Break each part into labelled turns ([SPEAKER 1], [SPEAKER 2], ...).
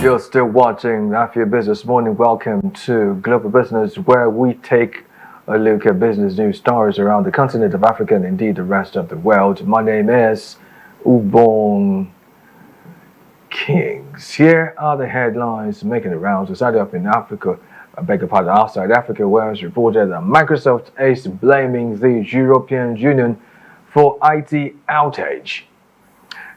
[SPEAKER 1] You're still watching After Business Morning. Welcome to Global Business, where we take a look at business news stories around the continent of Africa and indeed the rest of the world. My name is Ubong Kings. Here are the headlines making the rounds. We started up in Africa, outside Africa, where it's reported that Microsoft is blaming the European Union for IT outage.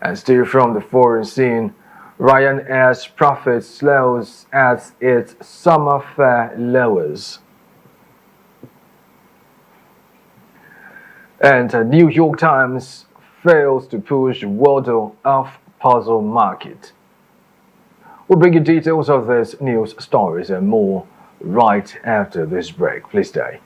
[SPEAKER 1] And still from the foreign scene, Ryanair's profit slows as its summer fare lowers. And the New York Times fails to push Wordle off puzzle market. We'll bring you details of these news stories and more right after this break. Please stay.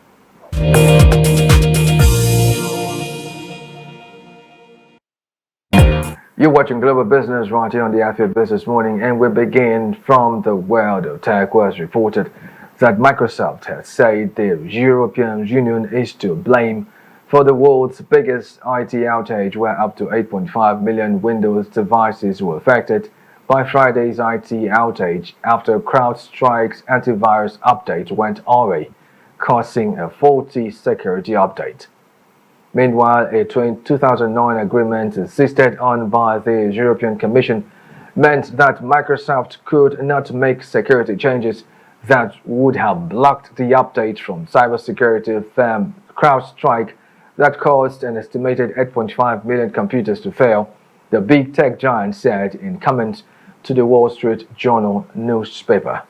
[SPEAKER 1] You're watching Global Business right here on the After Business Morning, and we begin from the world of tech, where it's reported that Microsoft has said the European Union is to blame for the world's biggest IT outage, where up to 8.5 million Windows devices were affected by Friday's IT outage after CrowdStrike's antivirus update went awry, causing a faulty security update. Meanwhile, a 2009 agreement insisted on by the European Commission meant that Microsoft could not make security changes that would have blocked the update from cybersecurity firm CrowdStrike that caused an estimated 8.5 million computers to fail, the big tech giant said in comments to the Wall Street Journal newspaper.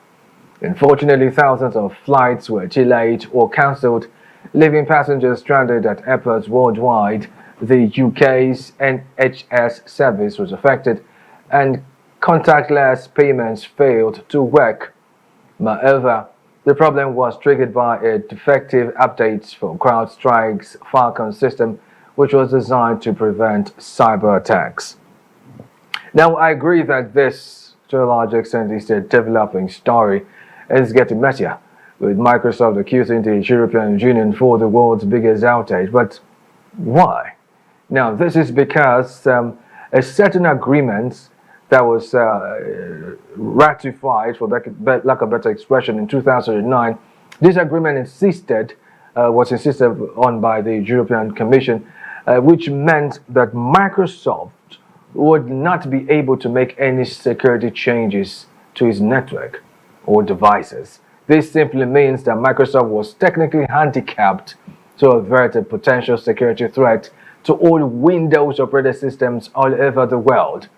[SPEAKER 1] Unfortunately, thousands of flights were delayed or cancelled, leaving passengers stranded at airports worldwide. The UK's NHS service was affected, and contactless payments failed to work. Moreover, the problem was triggered by a defective update for CrowdStrike's Falcon system, which was designed to prevent cyber attacks. Now, I agree that this, to a large extent, is a developing story and it's getting messier, with Microsoft accusing the European Union for the world's biggest outage. But why? Now, this is because a certain agreement that was ratified, for lack of better expression, in 2009, this agreement was insisted on by the European Commission, which meant that Microsoft would not be able to make any security changes to its network or devices. This simply means that Microsoft was technically handicapped to avert a potential security threat to all Windows operating systems all over the world.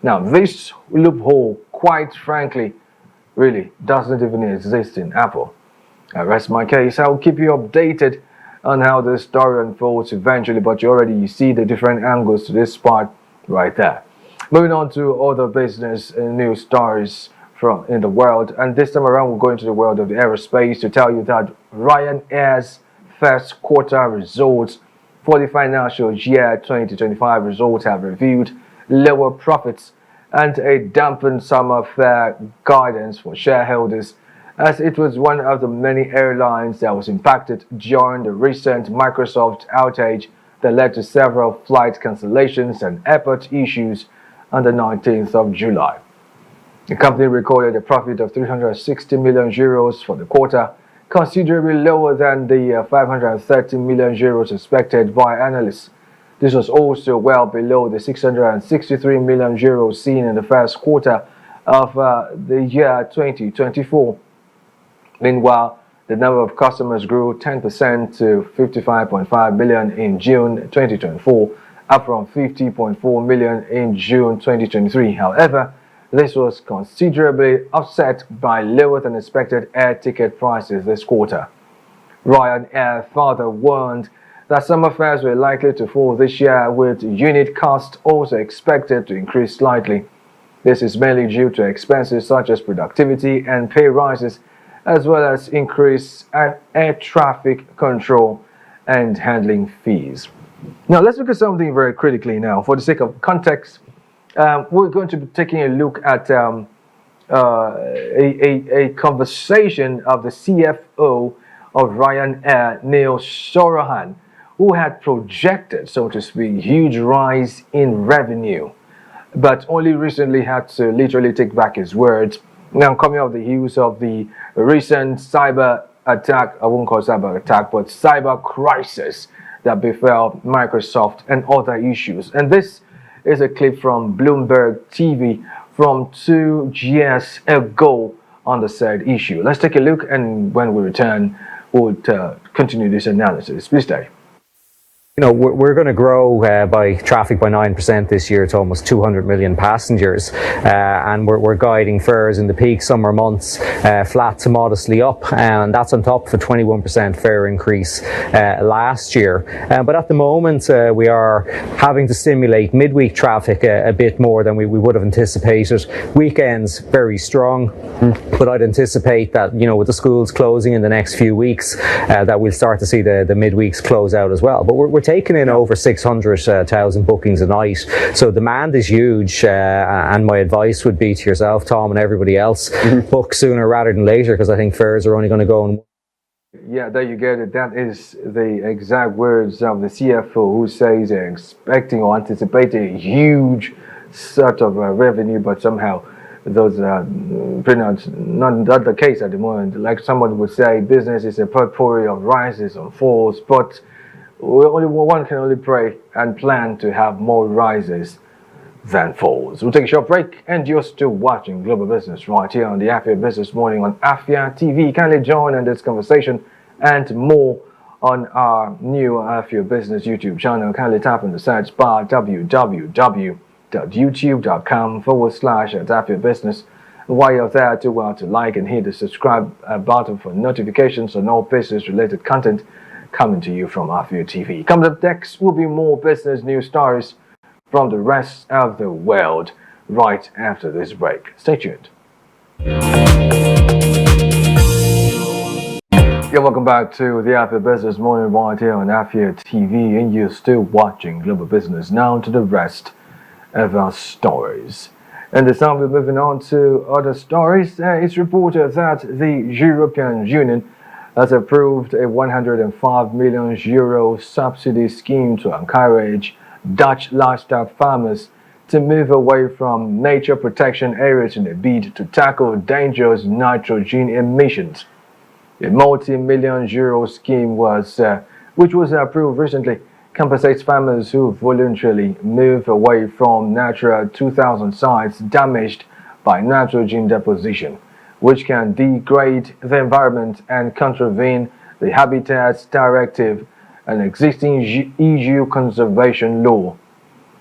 [SPEAKER 1] Now, this loophole, quite frankly, really doesn't even exist in Apple. I rest my case. I'll keep you updated on how this story unfolds eventually, but you see the different angles to this part right there. Moving on to other business news stories from in the world, and this time around we're going to the world of the aerospace to tell you that Ryanair's first quarter results for the financial year 2025 results have revealed lower profits and a dampened summer fare guidance for shareholders, as it was one of the many airlines that was impacted during the recent Microsoft outage that led to several flight cancellations and airport issues on the 19th of July. The company recorded a profit of 360 million euros for the quarter, considerably lower than the 530 million euros expected by analysts. This was also well below the 663 million euros seen in the first quarter of the year 2024. Meanwhile, the number of customers grew 10% to 55.5 million in June 2024, up from 50.4 million in June 2023. However, this was considerably offset by lower than expected air ticket prices this quarter. Ryanair further warned that summer fares were likely to fall this year, with unit cost also expected to increase slightly. This is mainly due to expenses such as productivity and pay rises, as well as increased air traffic control and handling fees. Now, let's look at something very critically now. For the sake of context, we're going to be taking a look at a conversation of the CFO of Ryanair, Neil Sorahan, who had projected, so to speak, huge rise in revenue but only recently had to literally take back his words. Now, coming off the heels of the recent cyber attack, I won't call it cyber attack, but cyber crisis that befell Microsoft and other issues. And this is a clip from Bloomberg TV from 2 years ago on the said issue. Let's take a look, and when we return, we'll continue this analysis. Please stay.
[SPEAKER 2] We're going to grow by traffic by 9% this year to almost 200 million passengers, and we're guiding fares in the peak summer months flat to modestly up, and that's on top of a 21% fare increase last year. But at the moment, we are having to stimulate midweek traffic a bit more than we would have anticipated. Weekends very strong, but I'd anticipate that with the schools closing in the next few weeks, that we'll start to see the midweeks close out as well. But we're taking in over 600,000 bookings a night, so demand is huge, and my advice would be to yourself, Tom, and everybody else, book sooner rather than later, because I think fares are only going to go in.
[SPEAKER 1] Yeah, there you get it. That is the exact words of the CFO, who says they're expecting or anticipating a huge sort of revenue, but somehow those are pretty much not the case at the moment. Like someone would say, business is a potpourri of rises and falls, but one can only pray and plan to have more rises than falls. We'll take a short break, and you're still watching Global Business right here on the Afia Business Morning on Afia TV. Kindly join in this conversation and more on our new Afia Business YouTube channel. Kindly tap in the search bar www.youtube.com/Afia Business. While you're there, do well to like and hit the subscribe button for notifications on all business related content coming to you from Afia TV. Coming up next will be more business news stories from the rest of the world right after this break. Stay tuned. Yeah, welcome back to the Afia Business Morning right here on Afia TV, and you're still watching Global Business. Now to the rest of our stories. And this time we're moving on to other stories. It's reported that the European Union has approved a 105 million euro subsidy scheme to encourage Dutch livestock farmers to move away from nature protection areas in a bid to tackle dangerous nitrogen emissions. A multi-million euro scheme which was approved recently, compensates farmers who voluntarily move away from Natura 2000 sites damaged by nitrogen deposition, which can degrade the environment and contravene the Habitats Directive and existing EU conservation law.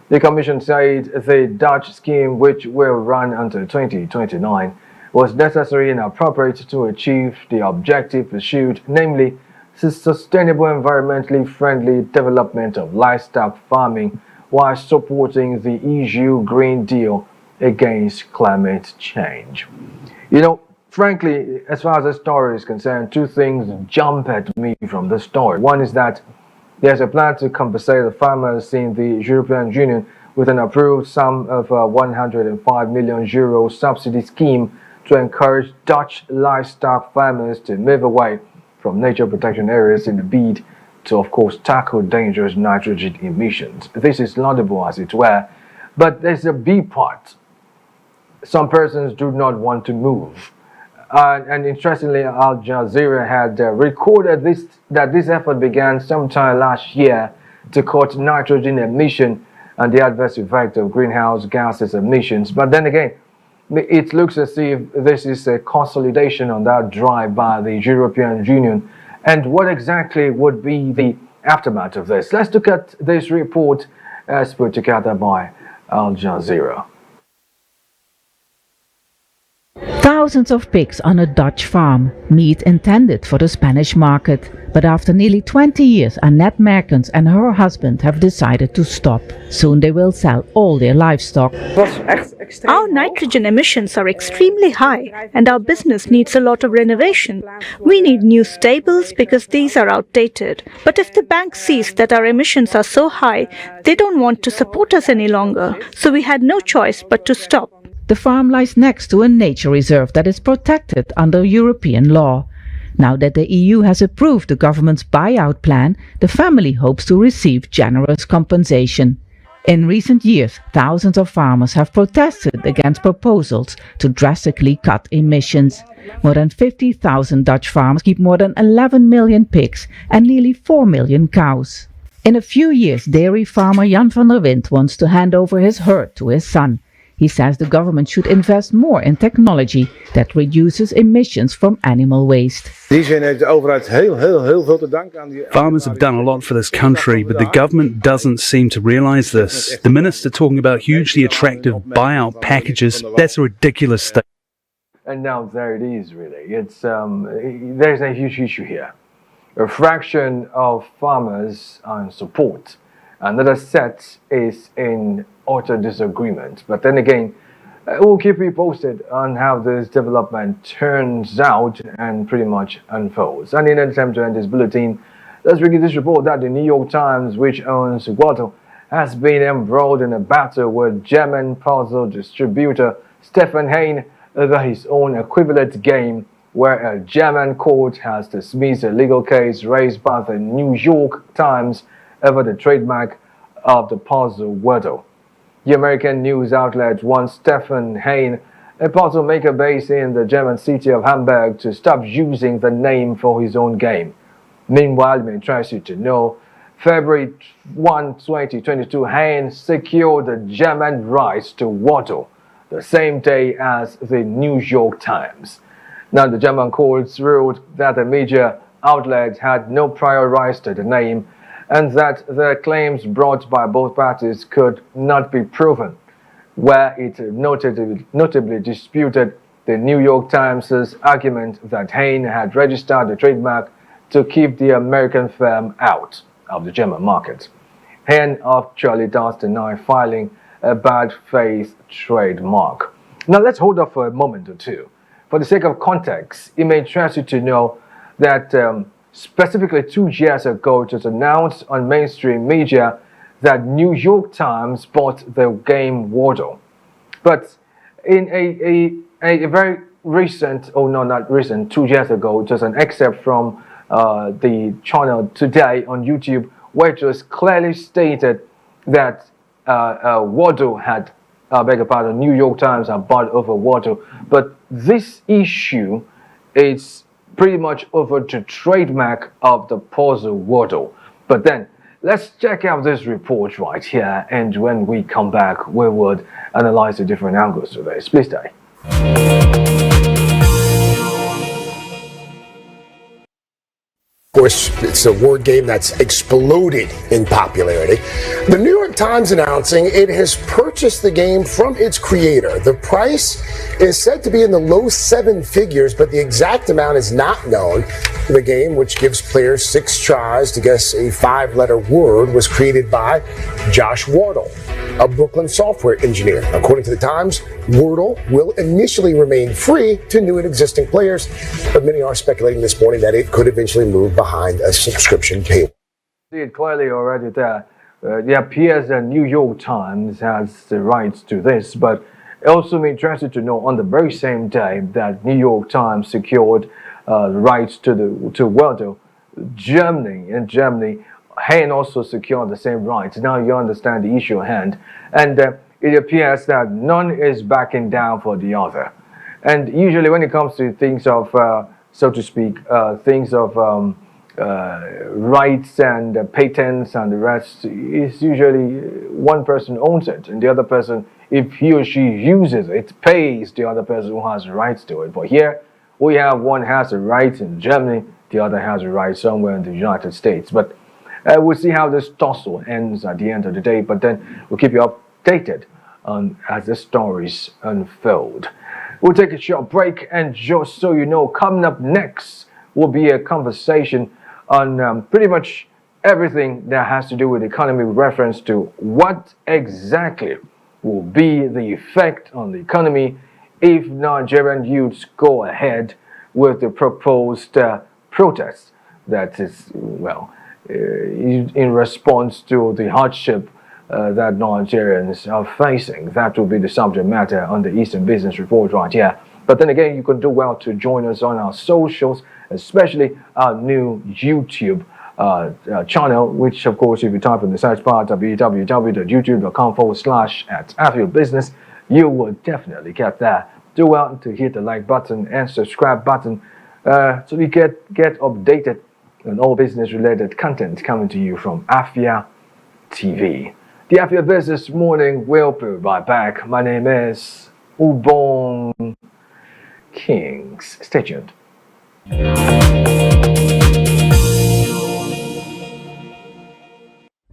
[SPEAKER 1] The Commission said the Dutch scheme, which will run until 2029, was necessary and appropriate to achieve the objective pursued, namely sustainable, environmentally friendly development of livestock farming while supporting the EU Green Deal against climate change. Frankly, as far as the story is concerned, two things jump at me from the story. One is that there's a plan to compensate the farmers in the European Union with an approved sum of 105 million euro subsidy scheme to encourage Dutch livestock farmers to move away from nature protection areas in the bid to, of course, tackle dangerous nitrogen emissions. This is laudable, as it were, but there's a B part. Some persons do not want to move. And interestingly, Al Jazeera had recorded that this effort began sometime last year to cut nitrogen emission and the adverse effect of greenhouse gases emissions. But then again, it looks as if this is a consolidation on that drive by the European Union. And what exactly would be the aftermath of this? Let's look at this report as put together by Al Jazeera.
[SPEAKER 3] Thousands of pigs on a Dutch farm, meat intended for the Spanish market. But after nearly 20 years, Annette Merkens and her husband have decided to stop. Soon they will sell all their livestock.
[SPEAKER 4] Our nitrogen emissions are extremely high and our business needs a lot of renovation. We need new stables because these are outdated. But if the bank sees that our emissions are so high, they don't want to support us any longer. So we had no choice but to stop.
[SPEAKER 3] The farm lies next to a nature reserve that is protected under European law. Now that the EU has approved the government's buyout plan, the family hopes to receive generous compensation. In recent years, thousands of farmers have protested against proposals to drastically cut emissions. More than 50,000 Dutch farms keep more than 11 million pigs and nearly 4 million cows. In a few years, dairy farmer Jan van der Wind wants to hand over his herd to his son. He says the government should invest more in technology that reduces emissions from animal waste.
[SPEAKER 5] Farmers have done a lot for this country, but the government doesn't seem to realise this. The minister talking about hugely attractive buyout packages, that's a ridiculous statement.
[SPEAKER 1] And now there it is, really. There's a huge issue here. A fraction of farmers are in support. Another set is in utter disagreement. But then again, we'll keep you posted on how this development turns out and pretty much unfolds. And in an attempt to end this bulletin, let's bring you this report that the New York Times, which owns Outage, has been embroiled in a battle with German puzzle distributor Stefan Hein over his own equivalent game, where a German court has dismissed a legal case raised by the New York Times over the trademark of the puzzle Wordle. The American news outlet wants Stefan Hein, a puzzle maker based in the German city of Hamburg, to stop using the name for his own game. Meanwhile, it may interest you to know, February 1, 2022, Hein secured the German rights to Wordle the same day as the New York Times. Now, the German courts ruled that the media outlet had no prior rights to the name and that the claims brought by both parties could not be proven, where it notably disputed the New York Times' argument that Hein had registered the trademark to keep the American firm out of the German market. Hein actually does deny filing a bad faith trademark. Now let's hold off for a moment or two. For the sake of context, it may interest you to know that specifically 2 years ago, it was announced on mainstream media that New York Times bought the game Wordle. But in a very recent, oh no, not recent, 2 years ago, it was an excerpt from the channel Today on YouTube, where it was clearly stated that Wordle had, beg your pardon, New York Times had bought over Wordle. But this issue is pretty much over the trademark of the puzzle Wordle. But then, let's check out this report right here, and when we come back, we would analyze the different angles to this. Please stay.
[SPEAKER 6] Of course, it's a word game that's exploded in popularity. The New York Times announcing it has purchased the game from its creator. The price is said to be in the low 7 figures, but the exact amount is not known. The game, which gives players 6 tries to guess a 5-letter word, was created by Josh Wardle, a Brooklyn software engineer. According to the Times, Wordle will initially remain free to new and existing players, but many are speculating this morning that it could eventually move behind a subscription paywall.
[SPEAKER 1] See it clearly already there. It appears that New York Times has the rights to this, but it also may interest you to know on the very same day that New York Times secured the rights to Wordle, in Germany, Hein also secured the same rights. Now you understand the issue at hand. And it appears that none is backing down for the other. And usually when it comes to things of, so to speak, things of rights and patents and the rest, is usually one person owns it. And the other person, if he or she uses it, pays the other person who has rights to it. But here, we have one has a right in Germany, the other has a right somewhere in the United States. But we'll see how this tussle ends at the end of the day, but then we'll keep you updated as the stories unfold. We'll take a short break, and just so you know, coming up next will be a conversation on pretty much everything that has to do with the economy with reference to what exactly will be the effect on the economy if Nigerian youths go ahead with the proposed protest that is, well, in response to the hardship that Nigerians are facing. That will be the subject matter on the Eastern Business Report right here. But then again, you can do well to join us on our socials, especially our new YouTube channel, which of course, if you type in the search bar www.youtube.com/@AfioBusiness, you will definitely get there. Do well to hit the like button and subscribe button so you get updated on all business related content coming to you from Afia TV. The Afia Business Morning will be right back. My name is Ubong Kings. Stay tuned.